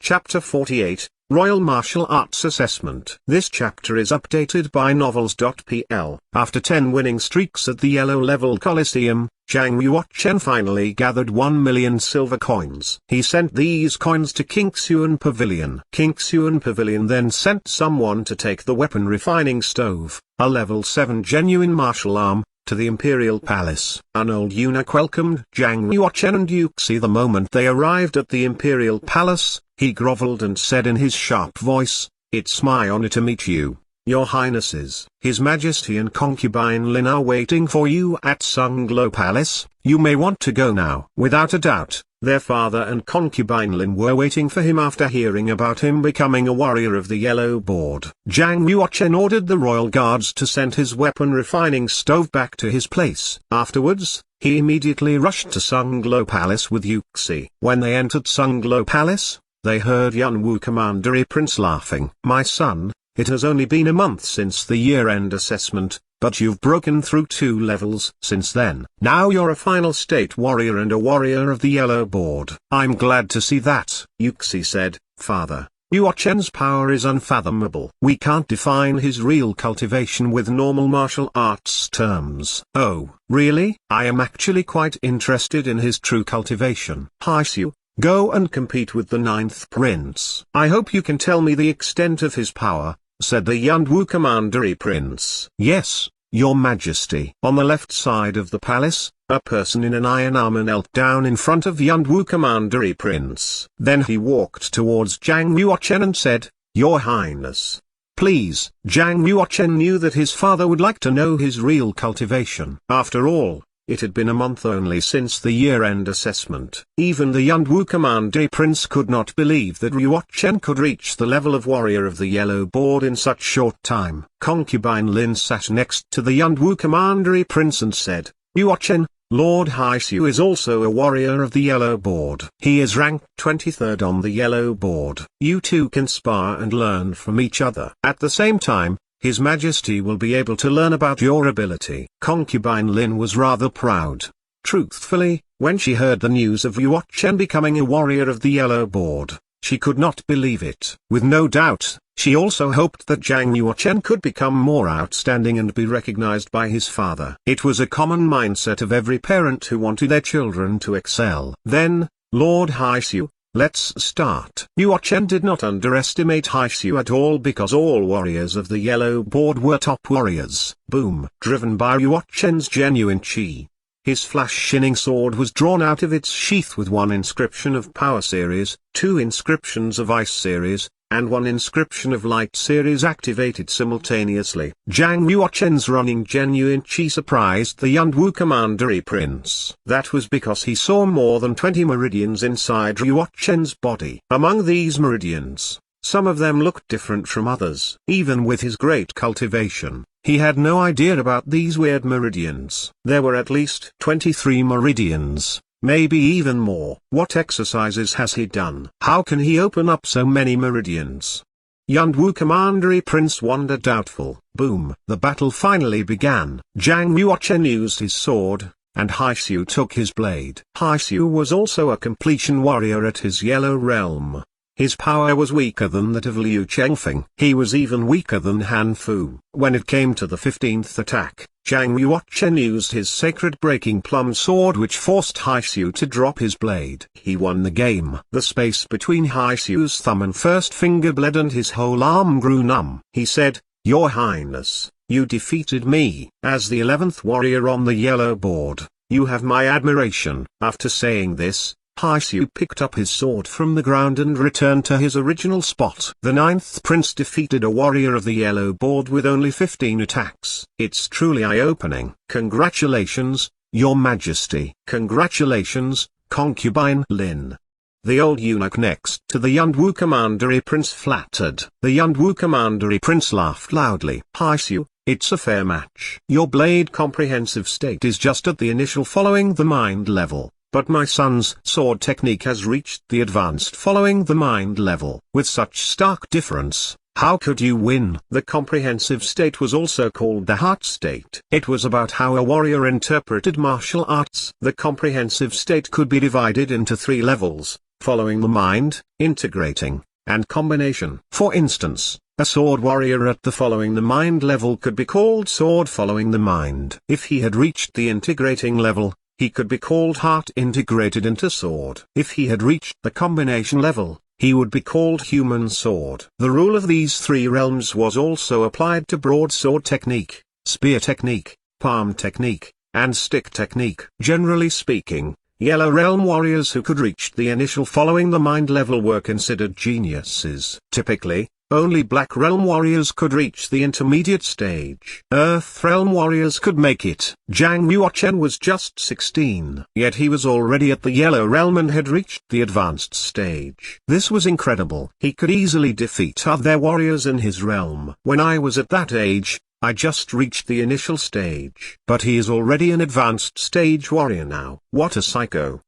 Chapter 48, Royal Martial Arts Assessment. This chapter is updated by Novels.pl. After 10 winning streaks at the Yellow Level Coliseum, Zhang Yuochen finally gathered 1 million silver coins. He sent these coins to Qingxuan Pavilion. Qingxuan Pavilion then sent someone to take the weapon refining stove, a level 7 genuine martial arm, to the Imperial Palace. An old eunuch welcomed Zhang Yuochen and Yuxi the moment they arrived at the Imperial Palace. He groveled and said in his sharp voice, "It's my honor to meet you, your highnesses." His Majesty and concubine Lin are waiting for you at Sunglow Palace. You may want to go now. Without a doubt, their father and concubine Lin were waiting for him after hearing about him becoming a warrior of the Yellow Board. Zhang Yuochen ordered the royal guards to send his weapon refining stove back to his place. Afterwards, he immediately rushed to Sunglow Palace with Yuxi. When they entered Sunglow Palace, they heard Yunwu Commandery Prince laughing. "My son, it has only been a month since the year-end assessment, but you've broken through 2 levels since then. Now you're a final state warrior and a warrior of the Yellow Board." "I'm glad to see that," Yuxi said. "Father, Yuochen's power is unfathomable. We can't define his real cultivation with normal martial arts terms." "Oh, really? I am actually quite interested in his true cultivation." "Haixu, go and compete with the 9th prince. I hope you can tell me the extent of his power," said the Yunwu Commandery Prince. "Yes, your Majesty." On the left side of the palace, a person in an iron armor knelt down in front of Yunwu Commandery Prince. Then he walked towards Zhang Yuochen and said, "Your Highness, please." Zhang Yuochen knew that his father would like to know his real cultivation. After all, it had been a month only since the year-end assessment. Even the Yunwu Commandery Prince could not believe that Yuochen could reach the level of warrior of the Yellow Board in such short time. Concubine Lin sat next to the Yunwu Commandery Prince and said, "Yuochen, Lord Haixu is also a warrior of the Yellow Board. He is ranked 23rd on the Yellow Board. You two can spar and learn from each other. At the same time, His Majesty will be able to learn about your ability." Concubine Lin was rather proud. Truthfully, when she heard the news of Yuochen becoming a warrior of the Yellow Board, she could not believe it. With no doubt, she also hoped that Zhang Yuochen could become more outstanding and be recognized by his father. It was a common mindset of every parent who wanted their children to excel. "Then, Lord Haixu, let's start." Yuochen did not underestimate Haixu at all because all warriors of the Yellow Board were top warriors. Boom! Driven by Yuochen's genuine chi, his flash-shining sword was drawn out of its sheath with 1 inscription of Power Series, 2 inscriptions of Ice Series, and 1 inscription of Light Series activated simultaneously. Zhang Yuochen's running genuine chi surprised the Yunwu Commandery Prince. That was because he saw more than 20 meridians inside Yuochen's body. Among these meridians, some of them looked different from others. Even with his great cultivation, he had no idea about these weird meridians. There were at least 23 meridians. Maybe even more. What exercises has he done? How can he open up so many meridians? Yunwu Commandery Prince wondered doubtful. Boom! The battle finally began. Zhang Yuochen used his sword, and Haixu took his blade. Haixu was also a completion warrior at his Yellow Realm. His power was weaker than that of Liu Chengfeng. He was even weaker than Han Fu. When it came to the 15th attack, Zhang Yuochen used his sacred breaking plum sword which forced Haixu to drop his blade. He won the game. The space between Haixu's thumb and first finger bled and his whole arm grew numb. He said, "Your Highness, you defeated me. As the 11th warrior on the Yellow Board, you have my admiration." After saying this, Haixu picked up his sword from the ground and returned to his original spot. The 9th prince defeated a warrior of the Yellow Board with only 15 attacks. It's truly eye-opening. "Congratulations, Your Majesty." "Congratulations, Concubine Lin." The old eunuch next to the Yunwu Commandery Prince flattered. The Yunwu Commandery Prince laughed loudly. "Haixu, it's a fair match. Your blade comprehensive state is just at the initial following the mind level. But my son's sword technique has reached the advanced following the mind level. With such stark difference, how could you win?" The comprehensive state was also called the heart state. It was about how a warrior interpreted martial arts. The comprehensive state could be divided into 3 levels. following the mind, integrating, and combination. For instance, a sword warrior at the following the mind level could be called sword following the mind. If he had reached the integrating level, he could be called heart integrated into sword. If he had reached the combination level, he would be called human sword. The rule of these three realms was also applied to broadsword technique, spear technique, palm technique, and stick technique. Generally speaking, Yellow Realm warriors who could reach the initial following the mind level were considered geniuses. Typically, only Black Realm warriors could reach the intermediate stage. Earth Realm warriors could make it. Zhang Yuochen was just 16, yet he was already at the Yellow Realm and had reached the advanced stage. This was incredible. He could easily defeat other warriors in his realm. When I was at that age, I just reached the initial stage. But he is already an advanced stage warrior now. What a psycho.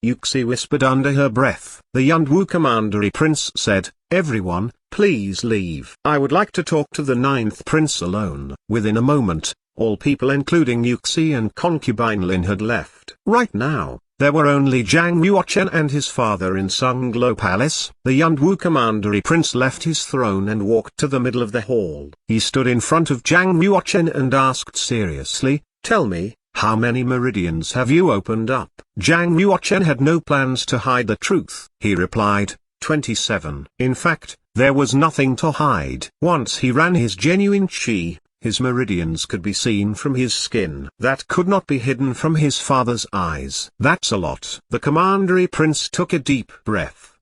Yuxi whispered under her breath. The Yunwu Commandery Prince said, "Everyone, please leave. I would like to talk to the 9th Prince alone." Within a moment, all people including Yuxi and concubine Lin had left. Right now, there were only Zhang Yuochen and his father in Sunglo Palace. The Yunwu Commandery Prince left his throne and walked to the middle of the hall. He stood in front of Zhang Yuochen and asked seriously, "Tell me, how many meridians have you opened up?" Zhang Yuochen had no plans to hide the truth. He replied, 27. In fact, there was nothing to hide. Once he ran his genuine chi, his meridians could be seen from his skin. That could not be hidden from his father's eyes. That's a lot. The Commandery Prince took a deep breath.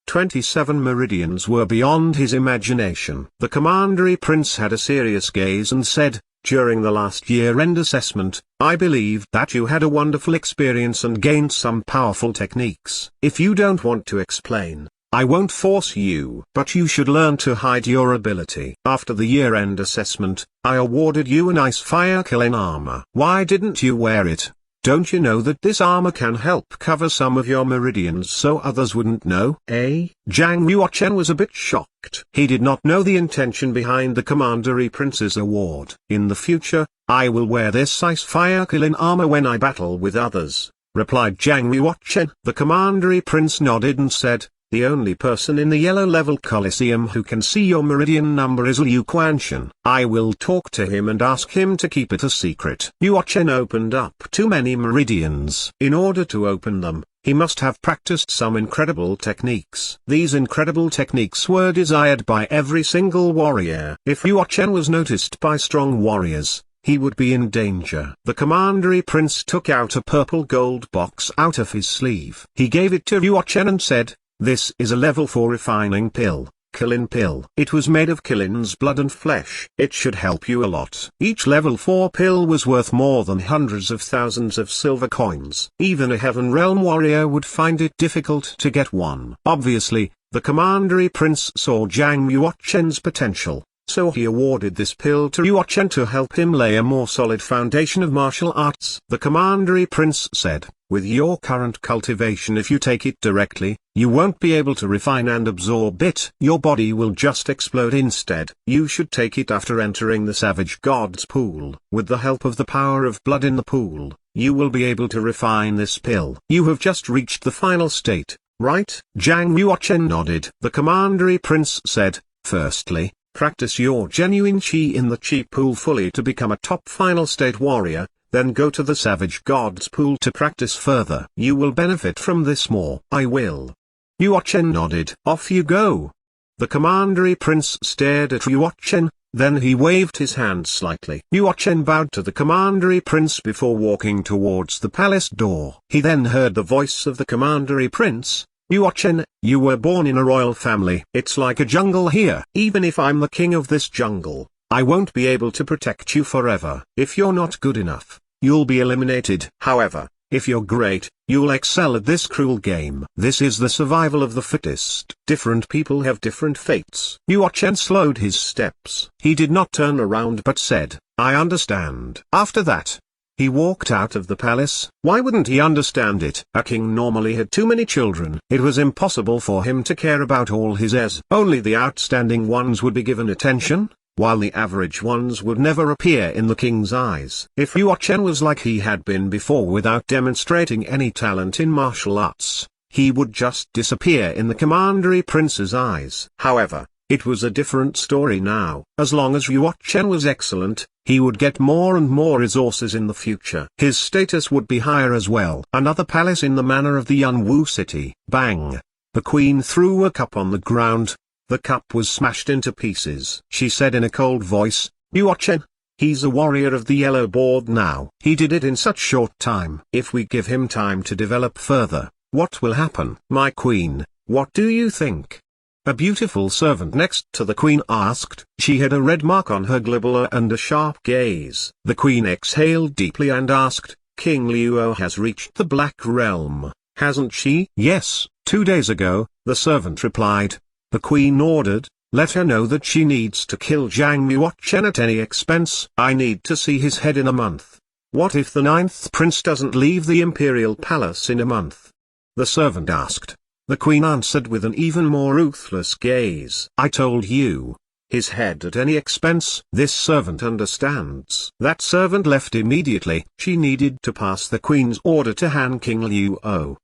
27 meridians were beyond his imagination. The Commandery Prince had a serious gaze and said, "During the last year-end assessment, I believe that you had a wonderful experience and gained some powerful techniques. If you don't want to explain, I won't force you. But you should learn to hide your ability. After the year-end assessment, I awarded you a nice fire killing armor. Why didn't you wear it? Don't you know that this armor can help cover some of your meridians so others wouldn't know?" Zhang Yuochen was a bit shocked. He did not know the intention behind the Commandery Prince's award. "In the future, I will wear this ice fire killing armor when I battle with others," replied Zhang Yuochen. The Commandery Prince nodded and said, "The only person in the Yellow Level Coliseum who can see your meridian number is Liu Quanshan. I will talk to him and ask him to keep it a secret." Yuochen opened up too many meridians. In order to open them, he must have practiced some incredible techniques. These incredible techniques were desired by every single warrior. If Yuochen was noticed by strong warriors, he would be in danger. The Commandery Prince took out a purple gold box out of his sleeve. He gave it to Yuochen and said, "This is a level 4 refining pill, Qilin pill. It was made of Qilin's blood and flesh. It should help you a lot." Each level 4 pill was worth more than hundreds of thousands of silver coins. Even a Heaven Realm warrior would find it difficult to get one. Obviously, the Commandery Prince saw Zhang Yuochen's potential, so he awarded this pill to Yuochen to help him lay a more solid foundation of martial arts. The Commandery Prince said, "With your current cultivation, if you take it directly, you won't be able to refine and absorb it. Your body will just explode instead. You should take it after entering the Savage God's pool. With the help of the power of blood in the pool, you will be able to refine this pill. You have just reached the final state, right?" Zhang Yuochen nodded. The Commandery Prince said, "Firstly, practice your genuine chi in the chi pool fully to become a top final state warrior. Then go to the Savage God's pool to practice further. You will benefit from this more." "I will." Yuochen nodded. "Off you go." The Commandery Prince stared at Yuochen, then he waved his hand slightly. Yuochen bowed to the Commandery Prince before walking towards the palace door. He then heard the voice of the Commandery Prince, "Yuochen, you were born in a royal family. It's like a jungle here. Even if I'm the king of this jungle, I won't be able to protect you forever. If you're not good enough, you'll be eliminated. However, if you're great, you'll excel at this cruel game. This is the survival of the fittest. Different people have different fates." Yuochen slowed his steps. He did not turn around but said, "I understand." After that, he walked out of the palace. Why wouldn't he understand it? A king normally had too many children. It was impossible for him to care about all his heirs. Only the outstanding ones would be given attention, while the average ones would never appear in the king's eyes. If Yuochen was like he had been before without demonstrating any talent in martial arts, he would just disappear in the commandery prince's eyes. However, it was a different story now. As long as Yuo Chen was excellent, he would get more and more resources in the future. His status would be higher as well. Another palace in the manner of the Yunwu city. Bang! The queen threw a cup on the ground. The cup was smashed into pieces. She said in a cold voice, "Yuo Chen, he's a warrior of the yellow board now. He did it in such short time. If we give him time to develop further, what will happen?" "My queen, what do you think?" A beautiful servant next to the queen asked. She had a red mark on her glabella and a sharp gaze. The queen exhaled deeply and asked, "King Luo has reached the Black Realm, hasn't she?" "Yes, 2 days ago," the servant replied. The queen ordered, "Let her know that she needs to kill Zhang Yuochen at any expense. I need to see his head in a month." "What if the 9th prince doesn't leave the imperial palace in a month?" the servant asked. The queen answered with an even more ruthless gaze. "I told you, his head at any expense." This servant understands. That servant left immediately. She needed to pass the queen's order to Han King Luo.